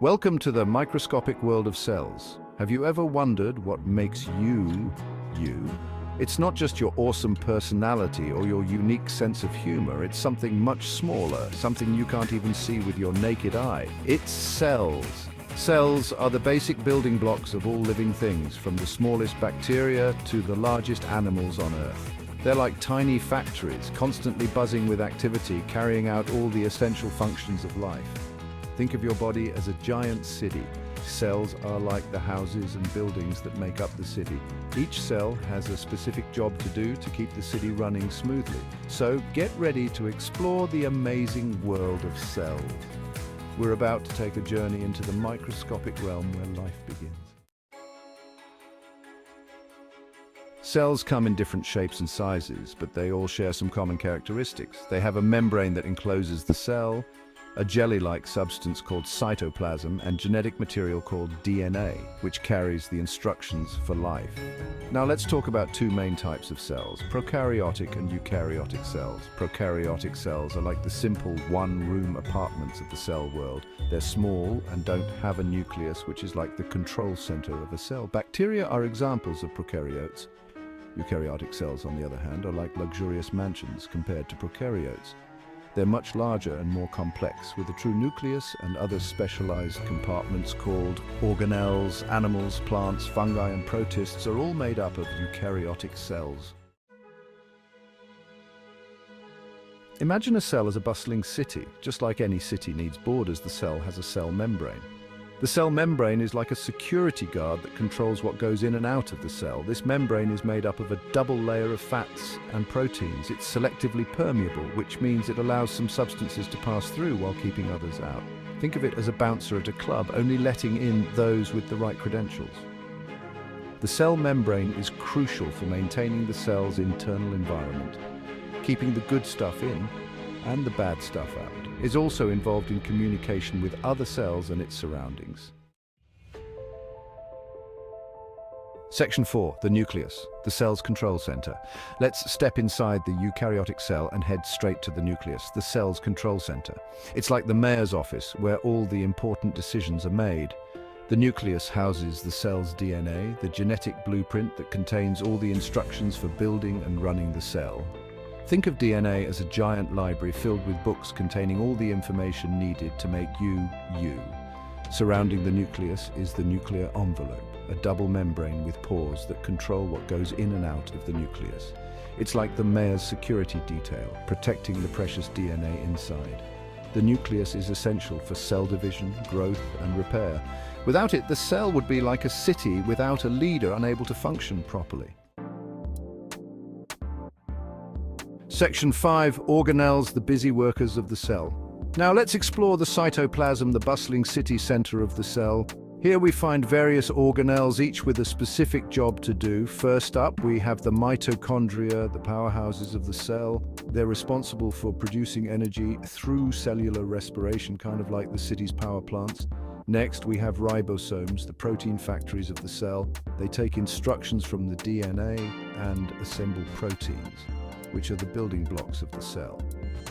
Welcome to the microscopic world of cells. Have you ever wondered what makes you, you? It's not just your awesome personality or your unique sense of humor. It's something much smaller, something you can't even see with your naked eye. It's cells. Cells are the basic building blocks of all living things, from the smallest bacteria to the largest animals on Earth. They're like tiny factories, constantly buzzing with activity, carrying out all the essential functions of life. Think of your body as a giant city. Cells are like the houses and buildings that make up the city. Each cell has a specific job to do to keep the city running smoothly. So get ready to explore the amazing world of cells. We're about to take a journey into the microscopic realm where life begins. Cells come in different shapes and sizes, but they all share some common characteristics. They have a membrane that encloses the cell, a jelly-like substance called cytoplasm, and genetic material called DNA, which carries the instructions for life. Now let's talk about two main types of cells, prokaryotic and eukaryotic cells. Prokaryotic cells are like the simple one-room apartments of the cell world. They're small and don't have a nucleus, which is like the control center of a cell. Bacteria are examples of prokaryotes. Eukaryotic cells, on the other hand, are like luxurious mansions compared to prokaryotes. They're much larger and more complex, with a true nucleus and other specialized compartments called organelles. Animals, plants, fungi, and protists are all made up of eukaryotic cells. Imagine a cell as a bustling city. Just like any city needs borders, the cell has a cell membrane. The cell membrane is like a security guard that controls what goes in and out of the cell. This membrane is made up of a double layer of fats and proteins. It's selectively permeable, which means it allows some substances to pass through while keeping others out. Think of it as a bouncer at a club, only letting in those with the right credentials. The cell membrane is crucial for maintaining the cell's internal environment, keeping the good stuff in and the bad stuff out. Is also involved in communication with other cells and its surroundings. Section 4, the nucleus, the cell's control center. Let's step inside the eukaryotic cell and head straight to the nucleus, the cell's control center. It's like the mayor's office, where all the important decisions are made. The nucleus houses the cell's DNA, the genetic blueprint that contains all the instructions for building and running the cell. Think of DNA as a giant library filled with books containing all the information needed to make you, you. Surrounding the nucleus is the nuclear envelope, a double membrane with pores that control what goes in and out of the nucleus. It's like the mayor's security detail, protecting the precious DNA inside. The nucleus is essential for cell division, growth, and repair. Without it, the cell would be like a city without a leader, unable to function properly. Section 5, organelles, the busy workers of the cell. Now let's explore the cytoplasm, the bustling city center of the cell. Here we find various organelles, each with a specific job to do. First up, we have the mitochondria, the powerhouses of the cell. They're responsible for producing energy through cellular respiration, kind of like the city's power plants. Next, we have ribosomes, the protein factories of the cell. They take instructions from the DNA and assemble proteins, which are the building blocks of the cell.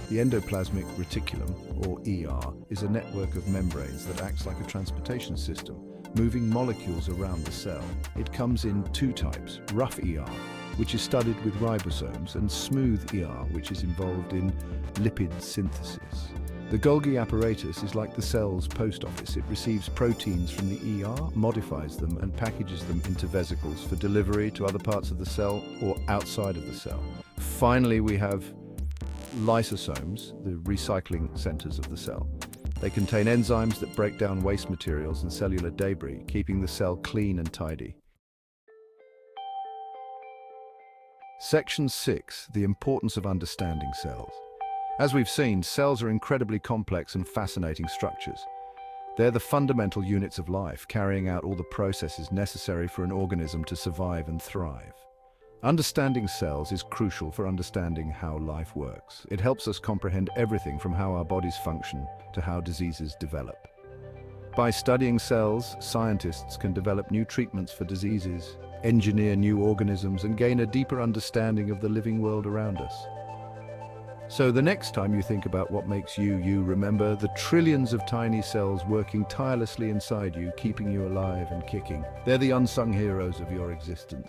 The endoplasmic reticulum, or ER, is a network of membranes that acts like a transportation system, moving molecules around the cell. It comes in two types: rough ER, which is studied with ribosomes, and smooth ER, which is involved in lipid synthesis. The Golgi apparatus is like the cell's post office. It receives proteins from the ER, modifies them, and packages them into vesicles for delivery to other parts of the cell or outside of the cell. Finally, we have lysosomes, the recycling centers of the cell. They contain enzymes that break down waste materials and cellular debris, keeping the cell clean and tidy. Section 6, the importance of understanding cells. As we've seen, cells are incredibly complex and fascinating structures. They're the fundamental units of life, carrying out all the processes necessary for an organism to survive and thrive. Understanding cells is crucial for understanding how life works. It helps us comprehend everything from how our bodies function to how diseases develop. By studying cells, scientists can develop new treatments for diseases, engineer new organisms, and gain a deeper understanding of the living world around us. So the next time you think about what makes you, remember the trillions of tiny cells working tirelessly inside you, keeping you alive and kicking. They're the unsung heroes of your existence.